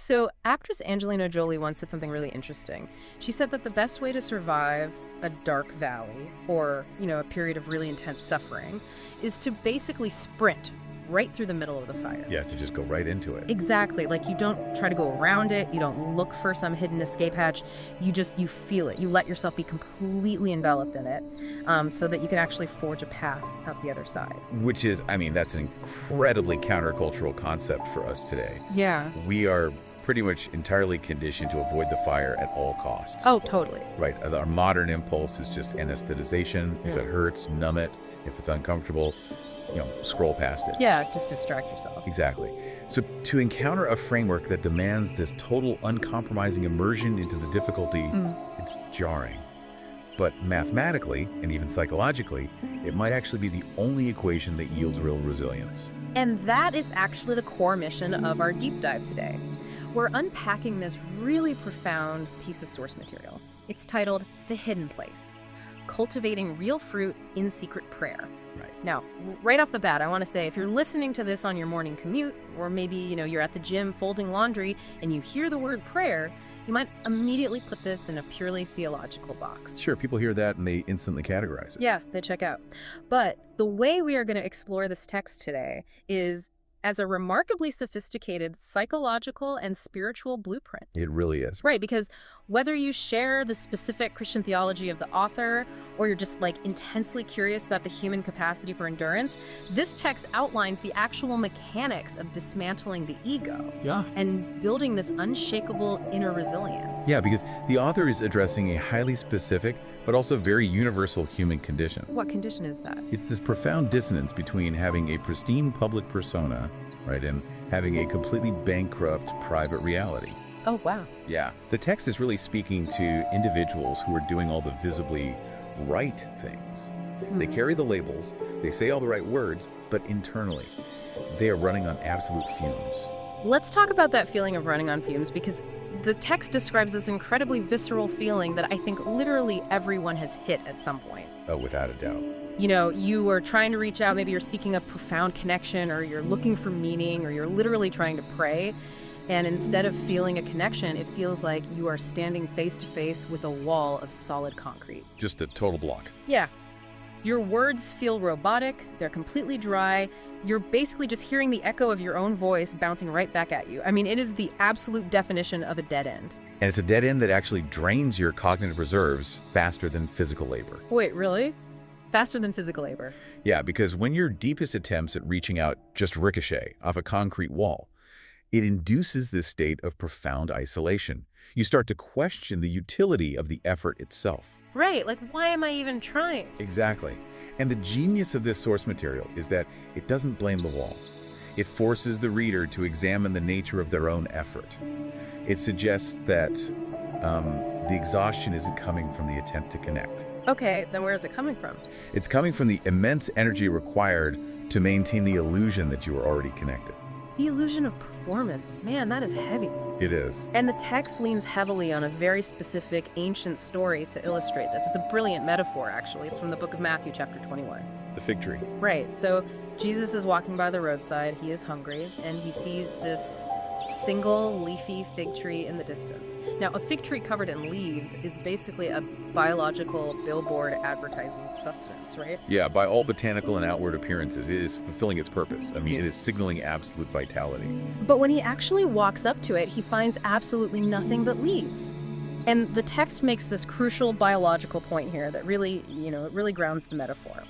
So actress Angelina Jolie once said something really interesting. She said that the best way to survive a dark valley or, a period of really intense suffering is to basically sprint right through the middle of the fire. Yeah, to just go right into it. Exactly. Like, you don't try to go around it. You don't look for some hidden escape hatch. You feel it. You let yourself be completely enveloped in it, so that you can actually forge a path out the other side. Which is, that's an incredibly countercultural concept for us today. Yeah. We are pretty much entirely conditioned to avoid the fire at all costs. Oh, totally. Right. Our modern impulse is just anesthetization. If it hurts, numb it. If it's uncomfortable, scroll past it. Yeah, just distract yourself. Exactly. So to encounter a framework that demands this total uncompromising immersion into the difficulty, it's jarring. But mathematically, and even psychologically, it might actually be the only equation that yields real resilience. And that is actually the core mission of our deep dive today. We're unpacking this really profound piece of source material. It's titled The Hidden Place: Cultivating Real Fruit in Secret Prayer. Right. Now, right off the bat, I want to say, if you're listening to this on your morning commute, or maybe, you're at the gym folding laundry and you hear the word prayer, you might immediately put this in a purely theological box. Sure, people hear that and they instantly categorize it. Yeah, they check out. But the way we are going to explore this text today is as a remarkably sophisticated psychological and spiritual blueprint. It really is. Right, because whether you share the specific Christian theology of the author, or you're just intensely curious about the human capacity for endurance, this text outlines the actual mechanics of dismantling the ego. Yeah. And building this unshakable inner resilience. Yeah, because the author is addressing a highly specific, but also very universal human condition. What condition is that? It's this profound dissonance between having a pristine public persona, right, and having a completely bankrupt private reality. Oh, wow. Yeah. The text is really speaking to individuals who are doing all the visibly right things. They carry the labels, they say all the right words, but internally, they are running on absolute fumes. Let's talk about that feeling of running on fumes, because the text describes this incredibly visceral feeling that I think literally everyone has hit at some point. Oh, without a doubt. You are trying to reach out, maybe you're seeking a profound connection, or you're looking for meaning, or you're literally trying to pray. And instead of feeling a connection, it feels like you are standing face to face with a wall of solid concrete. Just a total block. Yeah. Your words feel robotic, they're completely dry. You're basically just hearing the echo of your own voice bouncing right back at you. It is the absolute definition of a dead end. And it's a dead end that actually drains your cognitive reserves faster than physical labor. Wait, really? Faster than physical labor? Yeah, because when your deepest attempts at reaching out just ricochet off a concrete wall, it induces this state of profound isolation. You start to question the utility of the effort itself. Right, why am I even trying? Exactly. And the genius of this source material is that it doesn't blame the wall. It forces the reader to examine the nature of their own effort. It suggests that the exhaustion isn't coming from the attempt to connect. Okay, then where is it coming from? It's coming from the immense energy required to maintain the illusion that you are already connected. The illusion of performance. Man, that is heavy. It is. And the text leans heavily on a very specific ancient story to illustrate this. It's a brilliant metaphor, actually. It's from the book of Matthew, chapter 21. The fig tree. Right. So Jesus is walking by the roadside. He is hungry, and he sees this single leafy fig tree in the distance. Now, a fig tree covered in leaves is basically a biological billboard advertising sustenance, right? Yeah, by all botanical and outward appearances, it is fulfilling its purpose. It is signaling absolute vitality. But when he actually walks up to it, he finds absolutely nothing but leaves. And the text makes this crucial biological point here that really, it really grounds the metaphor.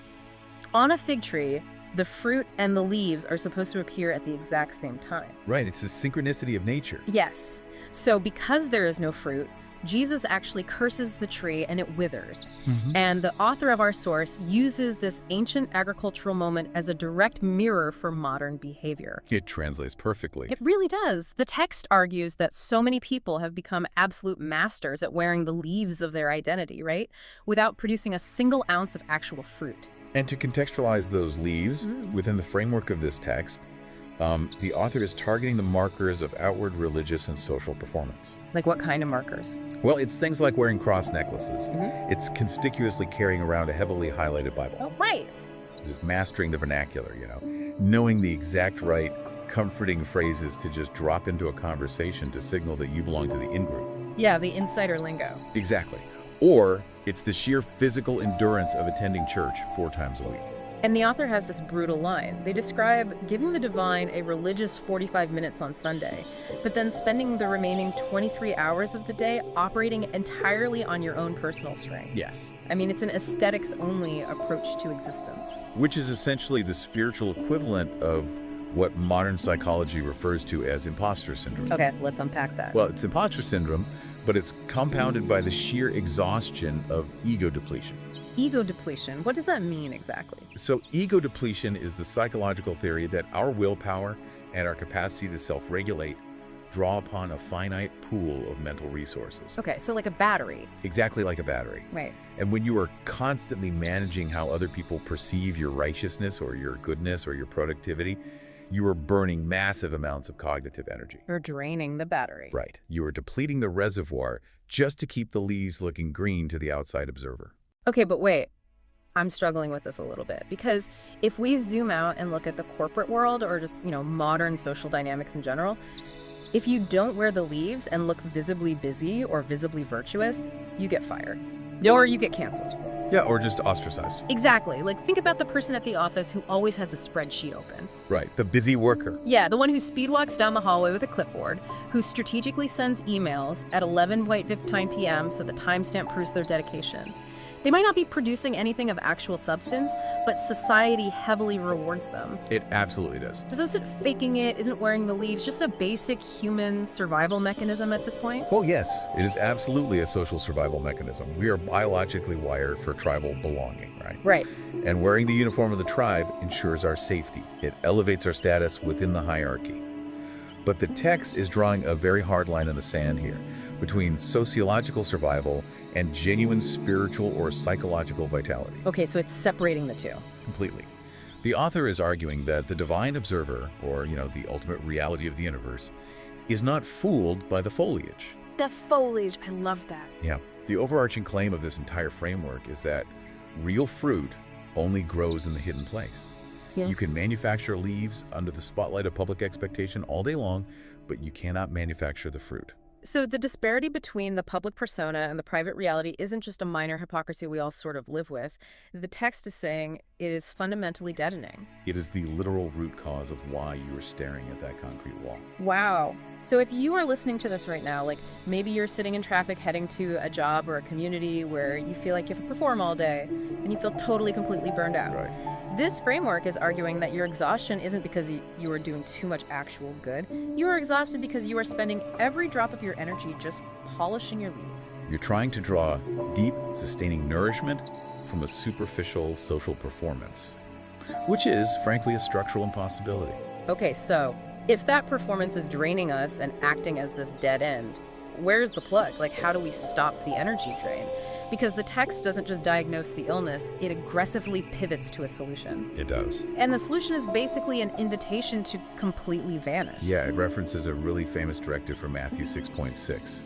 On a fig tree, the fruit and the leaves are supposed to appear at the exact same time. Right, it's the synchronicity of nature. Yes. So because there is no fruit, Jesus actually curses the tree and it withers. And the author of our source uses this ancient agricultural moment as a direct mirror for modern behavior. It translates perfectly. It really does. The text argues that so many people have become absolute masters at wearing the leaves of their identity, right? Without producing a single ounce of actual fruit. And to contextualize those leaves within the framework of this text, the author is targeting the markers of outward religious and social performance. Like what kind of markers? Well, it's things like wearing cross necklaces. It's conspicuously carrying around a heavily highlighted Bible. Oh, right. Just mastering the vernacular, knowing the exact right comforting phrases to just drop into a conversation to signal that you belong to the in-group. Yeah, the insider lingo. Exactly. Or it's the sheer physical endurance of attending church 4 times a week. And the author has this brutal line. They describe giving the divine a religious 45 minutes on Sunday, but then spending the remaining 23 hours of the day operating entirely on your own personal strength. Yes. I mean, it's an aesthetics-only approach to existence. Which is essentially the spiritual equivalent of what modern psychology refers to as imposter syndrome. Okay, let's unpack that. Well, it's imposter syndrome, but it's compounded by the sheer exhaustion of ego depletion. Ego depletion, what does that mean exactly? So ego depletion is the psychological theory that our willpower and our capacity to self-regulate draw upon a finite pool of mental resources. Okay, so like a battery. Exactly like a battery. Right. And when you are constantly managing how other people perceive your righteousness or your goodness or your productivity, you are burning massive amounts of cognitive energy. You're draining the battery. Right. You are depleting the reservoir just to keep the leaves looking green to the outside observer. Okay, but wait. I'm struggling with this a little bit because if we zoom out and look at the corporate world or just, modern social dynamics in general, if you don't wear the leaves and look visibly busy or visibly virtuous, you get fired. Or you get canceled. Yeah, or just ostracized. Exactly. Like, think about the person at the office who always has a spreadsheet open. Right, the busy worker. Yeah, the one who speed walks down the hallway with a clipboard, who strategically sends emails at 11 White 59 p.m. so the timestamp proves their dedication. They might not be producing anything of actual substance, but society heavily rewards them. It absolutely does. So isn't faking it, isn't wearing the leaves, just a basic human survival mechanism at this point? Well, yes, it is absolutely a social survival mechanism. We are biologically wired for tribal belonging, right? Right. And wearing the uniform of the tribe ensures our safety. It elevates our status within the hierarchy. But the text is drawing a very hard line in the sand here between sociological survival and genuine spiritual or psychological vitality. Okay, so it's separating the two. Completely. The author is arguing that the divine observer, or, the ultimate reality of the universe, is not fooled by the foliage. The foliage, I love that. Yeah. The overarching claim of this entire framework is that real fruit only grows in the hidden place. Yeah. You can manufacture leaves under the spotlight of public expectation all day long, but you cannot manufacture the fruit. So the disparity between the public persona and the private reality isn't just a minor hypocrisy we all sort of live with. The text is saying it is fundamentally deadening. It is the literal root cause of why you are staring at that concrete wall. Wow. So if you are listening to this right now, like maybe you're sitting in traffic heading to a job or a community where you feel like you have to perform all day and you feel totally, completely burned out. Right. This framework is arguing that your exhaustion isn't because you are doing too much actual good. You are exhausted because you are spending every drop of your energy just polishing your leaves. You're trying to draw deep, sustaining nourishment from a superficial social performance, which is, frankly, a structural impossibility. Okay, so if that performance is draining us and acting as this dead end, where's the plug? Like, how do we stop the energy drain? Because the text doesn't just diagnose the illness, it aggressively pivots to a solution. It does. And the solution is basically an invitation to completely vanish. Yeah, it references a really famous directive from Matthew 6.6,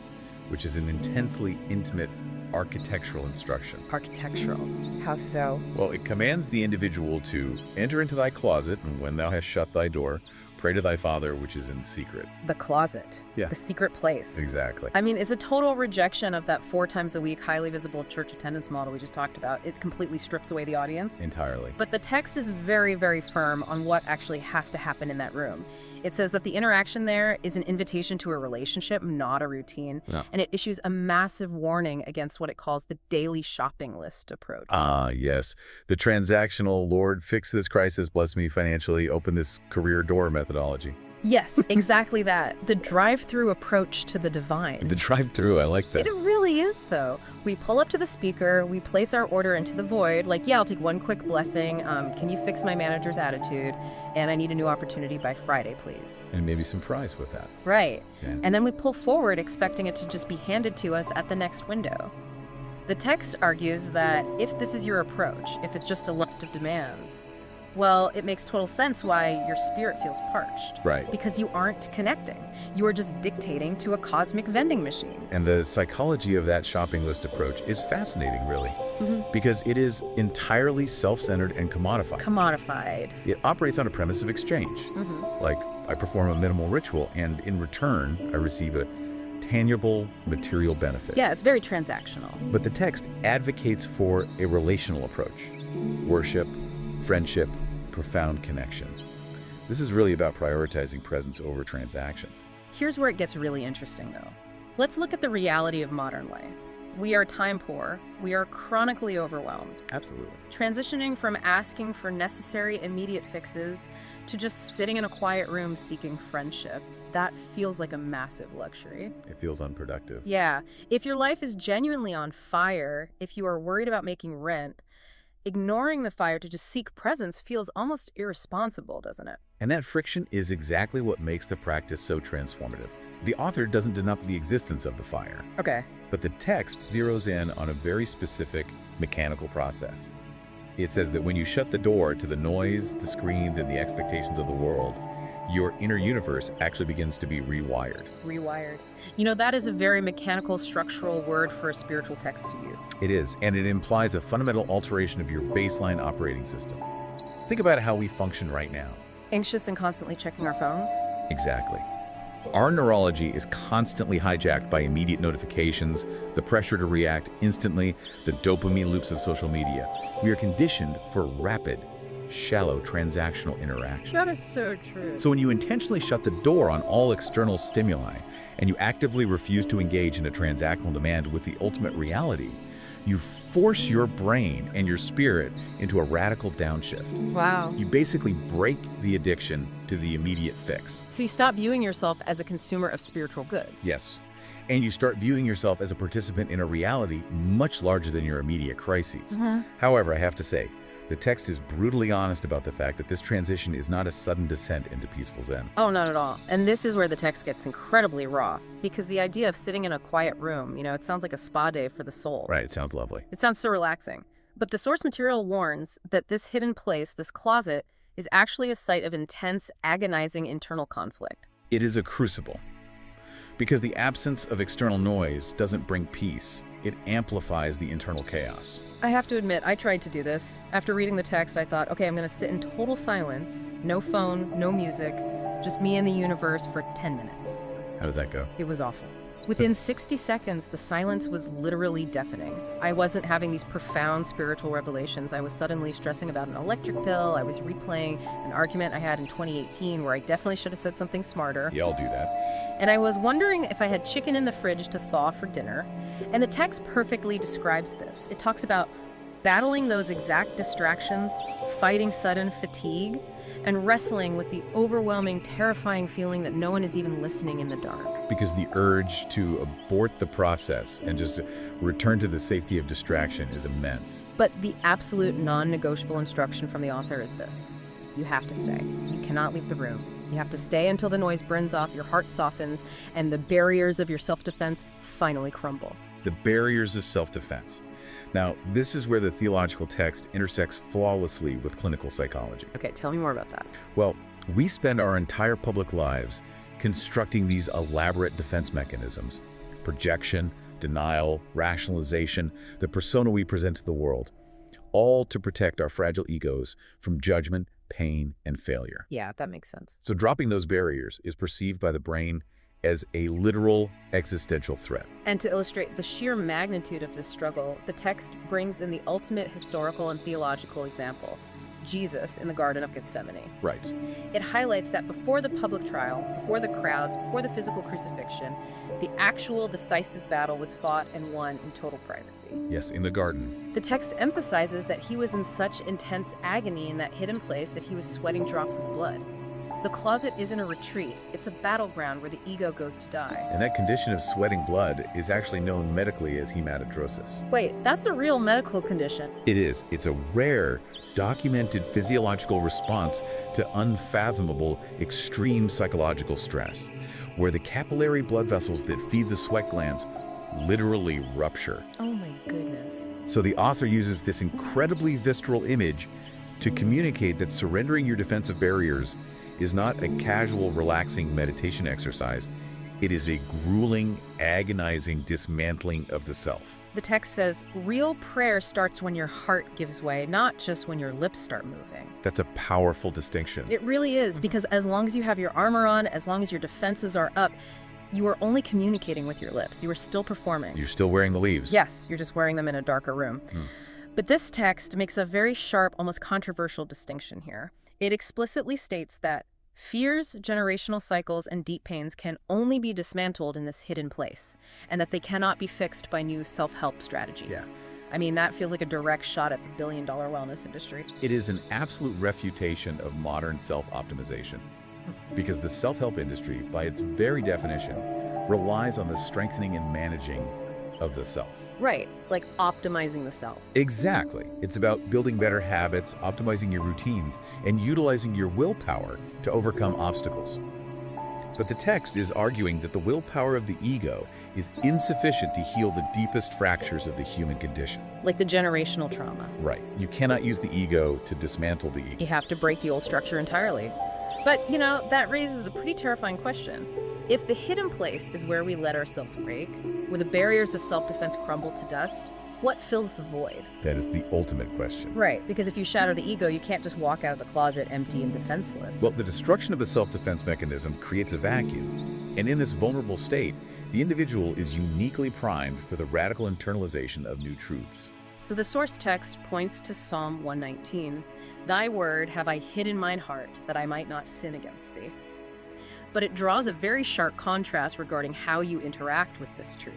which is an intensely intimate architectural instruction. Architectural. How so? Well, it commands the individual to enter into thy closet, and when thou hast shut thy door, pray to thy Father which is in secret. The closet. Yeah. The secret place. Exactly. I mean, it's a total rejection of that 4 times a week, highly visible church attendance model we just talked about. It completely strips away the audience. Entirely. But the text is very, very firm on what actually has to happen in that room. It says that the interaction there is an invitation to a relationship, not a routine. Yeah. And it issues a massive warning against what it calls the daily shopping list approach. Ah, yes. The transactional, Lord, fix this crisis, bless me financially, open this career door methodology. Yes, exactly that. The drive-through approach to the divine. The drive-through, I like that. It really is, though. We pull up to the speaker, we place our order into the void, like, yeah, I'll take one quick blessing, can you fix my manager's attitude, and I need a new opportunity by Friday, please. And maybe some fries with that. Right. Yeah. And then we pull forward, expecting it to just be handed to us at the next window. The text argues that if this is your approach, if it's just a list of demands, well, it makes total sense why your spirit feels parched. Right. Because you aren't connecting. You are just dictating to a cosmic vending machine. And the psychology of that shopping list approach is fascinating, really. because it is entirely self-centered and commodified. Commodified. It operates on a premise of exchange. Like, I perform a minimal ritual, and in return, I receive a tangible material benefit. Yeah, it's very transactional. But the text advocates for a relational approach. Worship, friendship, profound connection. This is really about prioritizing presence over transactions. Here's where it gets really interesting, though. Let's look at the reality of modern life. We are time poor. We are chronically overwhelmed. Absolutely. Transitioning from asking for necessary immediate fixes to just sitting in a quiet room seeking friendship, that feels like a massive luxury. It feels unproductive. Yeah. If your life is genuinely on fire, if you are worried about making rent, ignoring the fire to just seek presence feels almost irresponsible, doesn't it? And that friction is exactly what makes the practice so transformative. The author doesn't deny the existence of the fire. Okay. But the text zeroes in on a very specific mechanical process. It says that when you shut the door to the noise, the screens, and the expectations of the world, your inner universe actually begins to be rewired. Rewired. You know, that is a very mechanical, structural word for a spiritual text to use. It is, and it implies a fundamental alteration of your baseline operating system. Think about how we function right now. Anxious and constantly checking our phones? Exactly. Our neurology is constantly hijacked by immediate notifications, the pressure to react instantly, the dopamine loops of social media. We are conditioned for rapid, shallow transactional interaction. That is so true. So when you intentionally shut the door on all external stimuli and you actively refuse to engage in a transactional demand with the ultimate reality, you force your brain and your spirit into a radical downshift. Wow. You basically break the addiction to the immediate fix. So you stop viewing yourself as a consumer of spiritual goods. Yes. And you start viewing yourself as a participant in a reality much larger than your immediate crises. However, I have to say, the text is brutally honest about the fact that this transition is not a sudden descent into peaceful Zen. Oh, not at all. And this is where the text gets incredibly raw, because the idea of sitting in a quiet room, you know, it sounds like a spa day for the soul. Right, it sounds lovely. It sounds so relaxing. But the source material warns that this hidden place, this closet, is actually a site of intense, agonizing internal conflict. It is a crucible. Because the absence of external noise doesn't bring peace. It amplifies the internal chaos. I have to admit, I tried to do this. After reading the text, I thought, okay, I'm going to sit in total silence, no phone, no music, just me and the universe for 10 minutes. How does that go? It was awful. Within 60 seconds, the silence was literally deafening. I wasn't having these profound spiritual revelations. I was suddenly stressing about an electric bill. I was replaying an argument I had in 2018 where I definitely should have said something smarter. Yeah, I'll do that. And I was wondering if I had chicken in the fridge to thaw for dinner. And the text perfectly describes this. It talks about battling those exact distractions, fighting sudden fatigue, and wrestling with the overwhelming, terrifying feeling that no one is even listening in the dark. Because the urge to abort the process and just return to the safety of distraction is immense. But the absolute non-negotiable instruction from the author is this. You have to stay. You cannot leave the room. You have to stay until the noise burns off, your heart softens, and the barriers of your self-defense finally crumble. The barriers of self-defense. Now, this is where the theological text intersects flawlessly with clinical psychology. Okay, tell me more about that. Well, we spend our entire public lives constructing these elaborate defense mechanisms: projection, denial, rationalization, the persona we present to the world, all to protect our fragile egos from judgment, pain, and failure. Yeah, that makes sense. So dropping those barriers is perceived by the brain as a literal existential threat. And to illustrate the sheer magnitude of this struggle, the text brings in the ultimate historical and theological example, Jesus in the Garden of Gethsemane. Right. It highlights that before the public trial, before the crowds, before the physical crucifixion, the actual decisive battle was fought and won in total privacy. Yes, in the garden. The text emphasizes that he was in such intense agony in that hidden place that he was sweating drops of blood. The closet isn't a retreat, it's a battleground where the ego goes to die. And that condition of sweating blood is actually known medically as hematidrosis. Wait, that's a real medical condition. It is. It's a rare, documented physiological response to unfathomable, extreme psychological stress, where the capillary blood vessels that feed the sweat glands literally rupture. Oh my goodness. So the author uses this incredibly visceral image to communicate that surrendering your defensive barriers is not a casual, relaxing meditation exercise. It is a grueling, agonizing dismantling of the self. The text says, real prayer starts when your heart gives way, not just when your lips start moving. That's a powerful distinction. It really is, because as long as you have your armor on, as long as your defenses are up, you are only communicating with your lips. You are still performing. You're still wearing the leaves. Yes, you're just wearing them in a darker room. But this text makes a very sharp, almost controversial distinction here. It explicitly states that fears, generational cycles, and deep pains can only be dismantled in this hidden place, and that they cannot be fixed by new self-help strategies. Yeah. I mean, that feels like a direct shot at the billion-dollar wellness industry. It is an absolute refutation of modern self-optimization, because the self-help industry, by its very definition, relies on the strengthening and managing of the self. Right, like optimizing the self. Exactly. It's about building better habits, optimizing your routines, and utilizing your willpower to overcome obstacles. But the text is arguing that the willpower of the ego is insufficient to heal the deepest fractures of the human condition. Like the generational trauma. Right. You cannot use the ego to dismantle the ego. You have to break the old structure entirely. But, that raises a pretty terrifying question. If the hidden place is where we let ourselves break, where the barriers of self-defense crumble to dust, what fills the void? That is the ultimate question. Right, because if you shatter the ego, you can't just walk out of the closet empty and defenseless. Well, the destruction of the self-defense mechanism creates a vacuum. And in this vulnerable state, the individual is uniquely primed for the radical internalization of new truths. So the source text points to Psalm 119. Thy word have I hid in mine heart, that I might not sin against thee. But it draws a very sharp contrast regarding how you interact with this truth.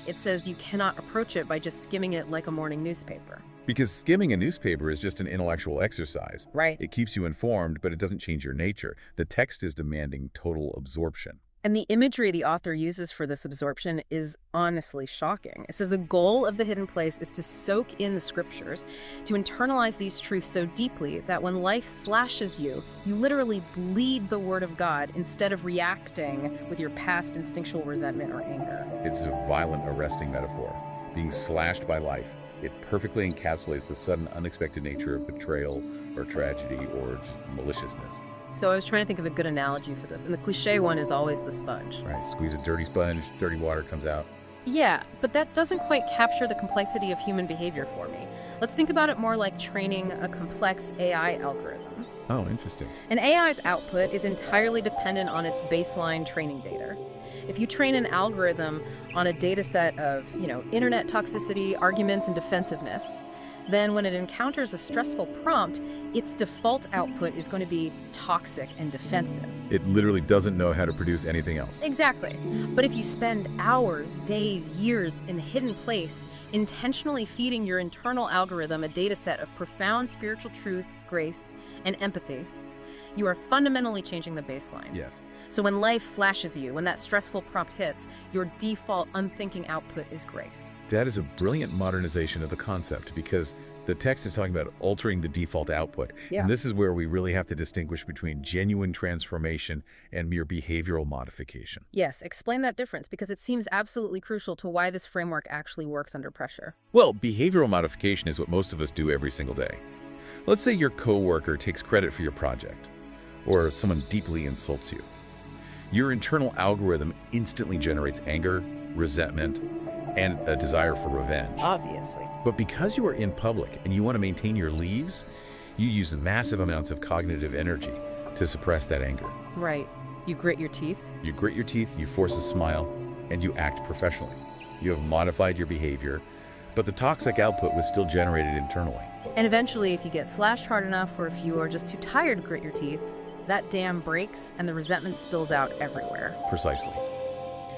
It says you cannot approach it by just skimming it like a morning newspaper. Because skimming a newspaper is just an intellectual exercise. Right. It keeps you informed, but it doesn't change your nature. The text is demanding total absorption. And the imagery the author uses for this absorption is honestly shocking. It says the goal of the hidden place is to soak in the scriptures, to internalize these truths so deeply that when life slashes you, you literally bleed the word of God instead of reacting with your past instinctual resentment or anger. It's a violent, arresting metaphor. Being slashed by life, it perfectly encapsulates the sudden, unexpected nature of betrayal or tragedy or just maliciousness. So I was trying to think of a good analogy for this, and the cliche one is always the sponge. Right, squeeze a dirty sponge, dirty water comes out. Yeah, but that doesn't quite capture the complexity of human behavior for me. Let's think about it more like training a complex AI algorithm. Oh, interesting. An AI's output is entirely dependent on its baseline training data. If you train an algorithm on a data set of, internet toxicity, arguments, and defensiveness, then when it encounters a stressful prompt, its default output is going to be toxic and defensive. It literally doesn't know how to produce anything else. Exactly. But if you spend hours, days, years in the hidden place, intentionally feeding your internal algorithm a data set of profound spiritual truth, grace, and empathy, you are fundamentally changing the baseline. Yes. So when life flashes you, when that stressful prompt hits, your default unthinking output is grace. That is a brilliant modernization of the concept, because the text is talking about altering the default output. Yeah. And this is where we really have to distinguish between genuine transformation and mere behavioral modification. Yes, explain that difference, because it seems absolutely crucial to why this framework actually works under pressure. Well, behavioral modification is what most of us do every single day. Let's say your coworker takes credit for your project, or someone deeply insults you. Your internal algorithm instantly generates anger, resentment, and a desire for revenge. Obviously. But because you are in public and you want to maintain your leaves, you use massive amounts of cognitive energy to suppress that anger. Right. You grit your teeth. You grit your teeth, you force a smile, and you act professionally. You have modified your behavior, but the toxic output was still generated internally. And eventually, if you get slashed hard enough, or if you are just too tired to grit your teeth, that dam breaks and the resentment spills out everywhere. Precisely.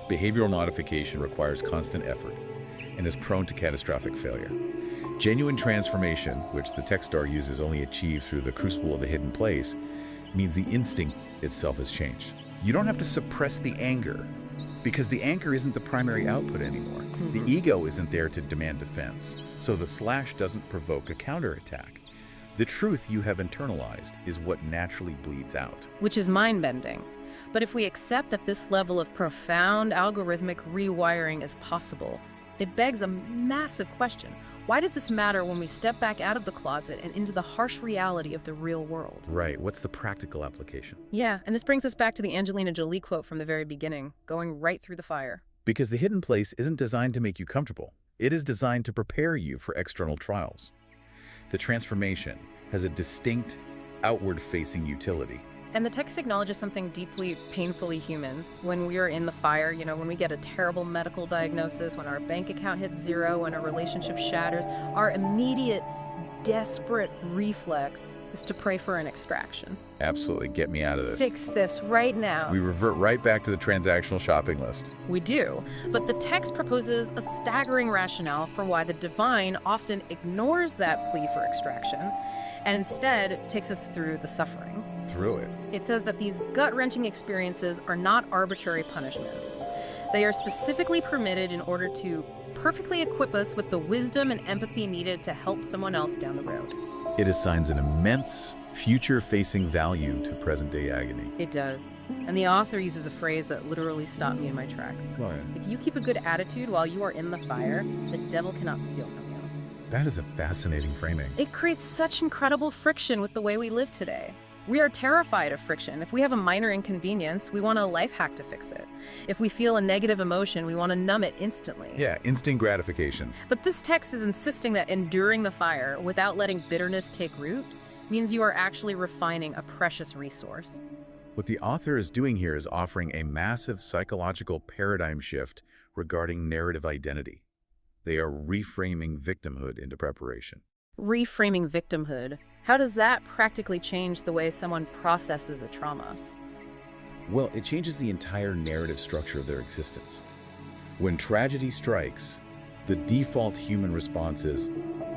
Behavioral modification requires constant effort and is prone to catastrophic failure. Genuine transformation, which the text star uses only achieved through the crucible of the hidden place, means the instinct itself has changed. You don't have to suppress the anger, because the anger isn't the primary output anymore. The ego isn't there to demand defense, so the slash doesn't provoke a counterattack. The truth you have internalized is what naturally bleeds out. Which is mind-bending. But if we accept that this level of profound algorithmic rewiring is possible, it begs a massive question. Why does this matter when we step back out of the closet and into the harsh reality of the real world? Right. What's the practical application? Yeah, and this brings us back to the Angelina Jolie quote from the very beginning, going right through the fire. Because the hidden place isn't designed to make you comfortable. It is designed to prepare you for external trials. The transformation has a distinct, outward-facing utility. And the text acknowledges something deeply, painfully human. When we are in the fire, when we get a terrible medical diagnosis, when our bank account hits zero, when our relationship shatters, our immediate, desperate reflex is to pray for an extraction. Absolutely, get me out of this. Fix this right now. We revert right back to the transactional shopping list. We do, but the text proposes a staggering rationale for why the divine often ignores that plea for extraction and instead takes us through the suffering. Through it. It says that these gut-wrenching experiences are not arbitrary punishments. They are specifically permitted in order to perfectly equip us with the wisdom and empathy needed to help someone else down the road. It assigns an immense, future-facing value to present-day agony. It does. And the author uses a phrase that literally stopped me in my tracks. Right. If you keep a good attitude while you are in the fire, the devil cannot steal from you. That is a fascinating framing. It creates such incredible friction with the way we live today. We are terrified of friction. If we have a minor inconvenience, we want a life hack to fix it. If we feel a negative emotion, we want to numb it instantly. Yeah, instant gratification. But this text is insisting that enduring the fire without letting bitterness take root means you are actually refining a precious resource. What the author is doing here is offering a massive psychological paradigm shift regarding narrative identity. They are reframing victimhood into preparation. Reframing victimhood. How does that practically change the way someone processes a trauma? Well, it changes the entire narrative structure of their existence. When tragedy strikes, the default human response is,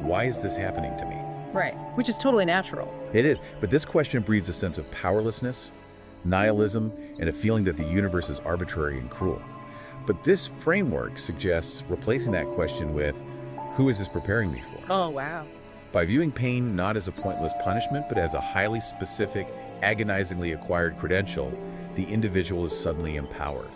why is this happening to me? Right, which is totally natural. It is, but this question breeds a sense of powerlessness, nihilism, and a feeling that the universe is arbitrary and cruel. But this framework suggests replacing that question with, who is this preparing me for? Oh, wow. By viewing pain not as a pointless punishment, but as a highly specific, agonizingly acquired credential, the individual is suddenly empowered.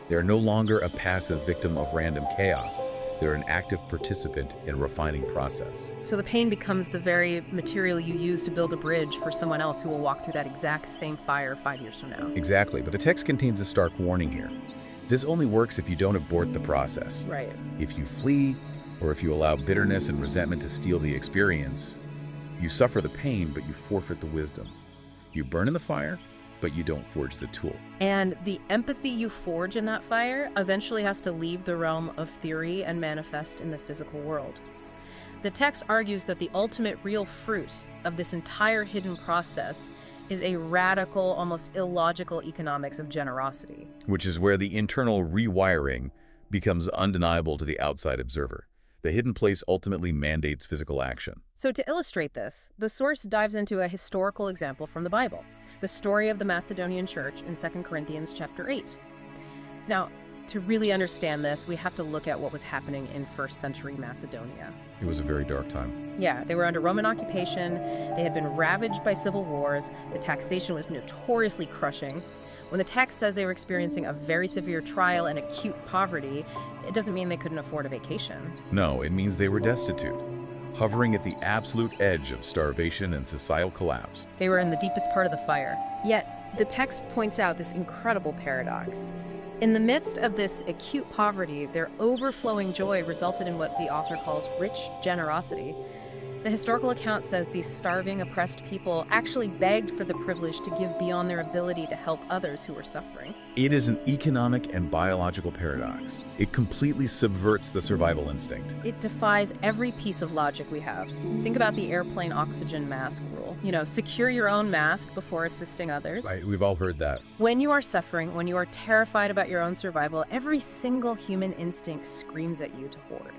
They are no longer a passive victim of random chaos. They're an active participant in a refining process. So the pain becomes the very material you use to build a bridge for someone else who will walk through that exact same fire 5 years from now. Exactly, but the text contains a stark warning here. This only works if you don't abort the process. Right. If you flee, or if you allow bitterness and resentment to steal the experience, you suffer the pain, but you forfeit the wisdom. You burn in the fire, but you don't forge the tool. And the empathy you forge in that fire eventually has to leave the realm of theory and manifest in the physical world. The text argues that the ultimate real fruit of this entire hidden process is a radical, almost illogical economics of generosity. Which is where the internal rewiring becomes undeniable to the outside observer. The hidden place ultimately mandates physical action. So to illustrate this, the source dives into a historical example from the Bible, the story of the Macedonian church in 2 Corinthians chapter 8. Now, to really understand this, we have to look at what was happening in first century Macedonia. It was a very dark time. Yeah, they were under Roman occupation, they had been ravaged by civil wars, the taxation was notoriously crushing. When the text says they were experiencing a very severe trial and acute poverty, it doesn't mean they couldn't afford a vacation. No, it means they were destitute, hovering at the absolute edge of starvation and societal collapse. They were in the deepest part of the fire. Yet, the text points out this incredible paradox. In the midst of this acute poverty, their overflowing joy resulted in what the author calls rich generosity. The historical account says these starving, oppressed people actually begged for the privilege to give beyond their ability to help others who were suffering. It is an economic and biological paradox. It completely subverts the survival instinct. It defies every piece of logic we have. Think about the airplane oxygen mask rule. Secure your own mask before assisting others. Right, we've all heard that. When you are suffering, when you are terrified about your own survival, every single human instinct screams at you to hoard.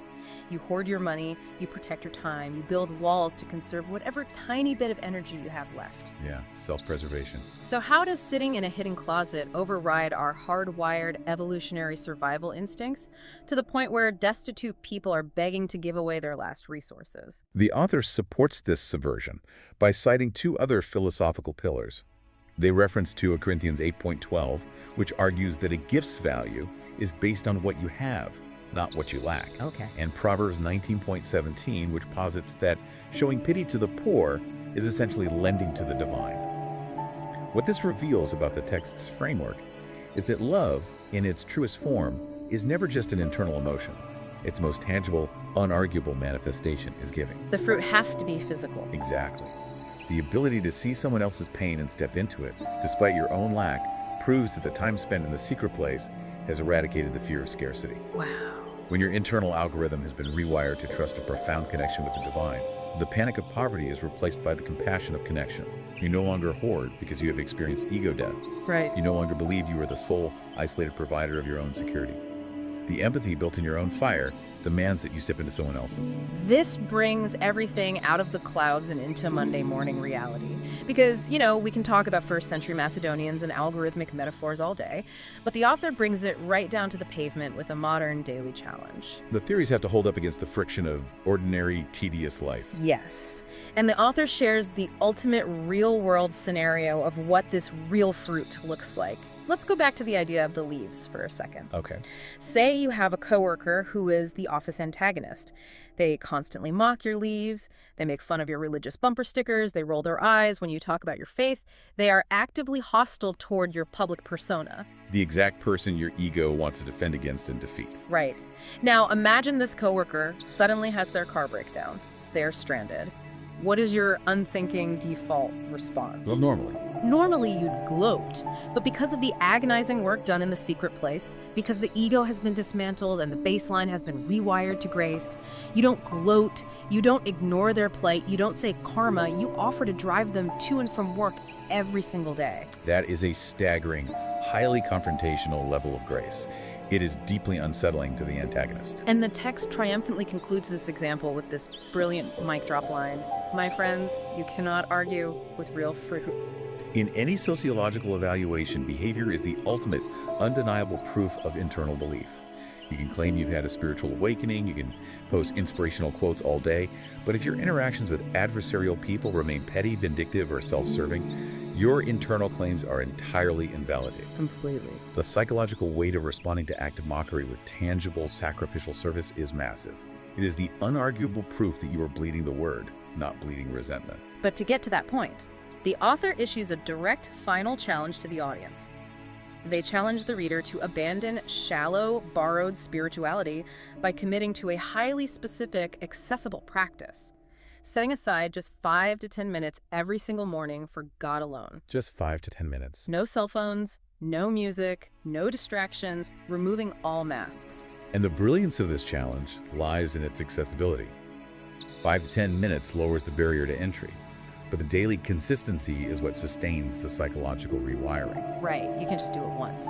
You hoard your money, you protect your time, you build walls to conserve whatever tiny bit of energy you have left. Yeah, self-preservation. So how does sitting in a hidden closet override our hardwired evolutionary survival instincts to the point where destitute people are begging to give away their last resources? The author supports this subversion by citing two other philosophical pillars. They reference 2 Corinthians 8.12, which argues that a gift's value is based on what you have, not what you lack. Okay. And Proverbs 19.17, which posits that showing pity to the poor is essentially lending to the divine. What this reveals about the text's framework is that love, in its truest form, is never just an internal emotion. its most tangible, unarguable manifestation is giving. The fruit has to be physical. Exactly. The ability to see someone else's pain and step into it, despite your own lack, proves that the time spent in the secret place has eradicated the fear of scarcity. Wow. When your internal algorithm has been rewired to trust a profound connection with the divine, the panic of poverty is replaced by the compassion of connection. You no longer hoard because you have experienced ego death. Right. You no longer believe you are the sole, isolated provider of your own security. The empathy built in your own fire demands that you step into someone else's. This brings everything out of the clouds and into Monday morning reality. Because, we can talk about first century Macedonians and algorithmic metaphors all day, but the author brings it right down to the pavement with a modern daily challenge. The theories have to hold up against the friction of ordinary, tedious life. Yes. And the author shares the ultimate real-world scenario of what this real fruit looks like. Let's go back to the idea of the leaves for a second. Okay. Say you have a coworker who is the office antagonist. They constantly mock your leaves, they make fun of your religious bumper stickers, they roll their eyes when you talk about your faith. They are actively hostile toward your public persona. The exact person your ego wants to defend against and defeat. Right. Now imagine this coworker suddenly has their car break down. They're stranded. What is your unthinking default response? Well, Normally you'd gloat, but because of the agonizing work done in the secret place, because the ego has been dismantled and the baseline has been rewired to grace, you don't gloat, you don't ignore their plight, you don't say karma, you offer to drive them to and from work every single day. That is a staggering, highly confrontational level of grace. It is deeply unsettling to the antagonist. And the text triumphantly concludes this example with this brilliant mic drop line. My friends, you cannot argue with real fruit. In any sociological evaluation, behavior is the ultimate, undeniable proof of internal belief. You can claim you've had a spiritual awakening, you can post inspirational quotes all day, but if your interactions with adversarial people remain petty, vindictive, or self-serving, your internal claims are entirely invalidated. Completely. The psychological weight of responding to active mockery with tangible, sacrificial service is massive. It is the unarguable proof that you are bleeding the word, not bleeding resentment. But to get to that point, the author issues a direct final challenge to the audience. They challenge the reader to abandon shallow, borrowed spirituality by committing to a highly specific, accessible practice, setting aside just 5 to 10 minutes every single morning for God alone. Just 5 to 10 minutes. No cell phones, no music, no distractions, removing all masks. And the brilliance of this challenge lies in its accessibility. 5 to 10 minutes lowers the barrier to entry, but the daily consistency is what sustains the psychological rewiring. Right, you can just do it once.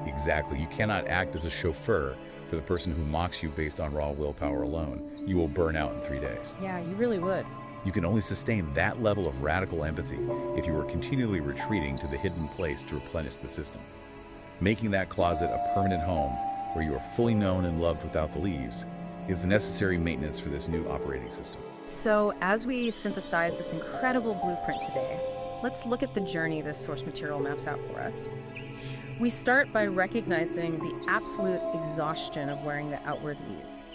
Exactly. You cannot act as a chauffeur for the person who mocks you based on raw willpower alone. You will burn out in 3 days. Yeah, you really would. You can only sustain that level of radical empathy if you are continually retreating to the hidden place to replenish the system. Making that closet a permanent home where you are fully known and loved without the leaves is the necessary maintenance for this new operating system. So as we synthesize this incredible blueprint today, let's look at the journey this source material maps out for us. We start by recognizing the absolute exhaustion of wearing the outward leaves,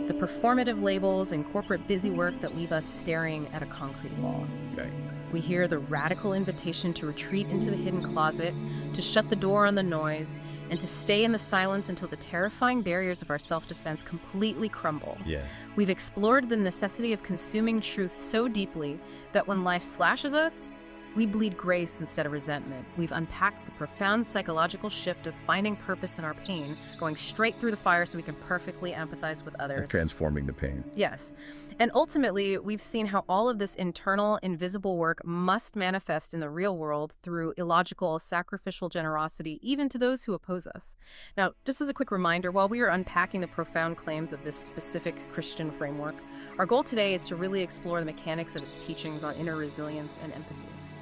the performative labels and corporate busywork that leave us staring at a concrete wall. Okay. We hear the radical invitation to retreat into the hidden closet, to shut the door on the noise, and to stay in the silence until the terrifying barriers of our self-defense completely crumble. Yeah. We've explored the necessity of consuming truth so deeply that when life slashes us, we bleed grace instead of resentment. We've unpacked the profound psychological shift of finding purpose in our pain, going straight through the fire so we can perfectly empathize with others. Transforming the pain. Yes. And ultimately, we've seen how all of this internal, invisible work must manifest in the real world through illogical, sacrificial generosity, even to those who oppose us. Now, just as a quick reminder, while we are unpacking the profound claims of this specific Christian framework, our goal today is to really explore the mechanics of its teachings on inner resilience and empathy.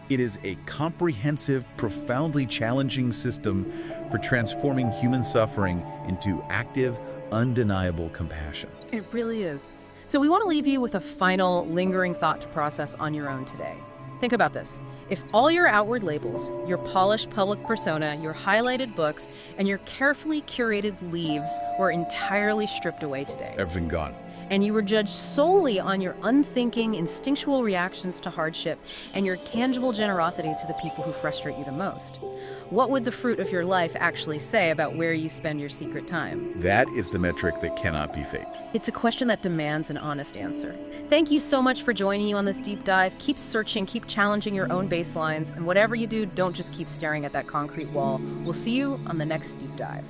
It is a comprehensive, profoundly challenging system for transforming human suffering into active, undeniable compassion. It really is. So we want to leave you with a final, lingering thought to process on your own today. Think about this. If all your outward labels, your polished public persona, your highlighted books, and your carefully curated leaves were entirely stripped away today, Everything gone. and you were judged solely on your unthinking, instinctual reactions to hardship and your tangible generosity to the people who frustrate you the most, what would the fruit of your life actually say about where you spend your secret time? That is the metric that cannot be faked. It's a question that demands an honest answer. Thank you so much for joining you on this deep dive. Keep searching, keep challenging your own baselines, and whatever you do, don't just keep staring at that concrete wall. We'll see you on the next deep dive.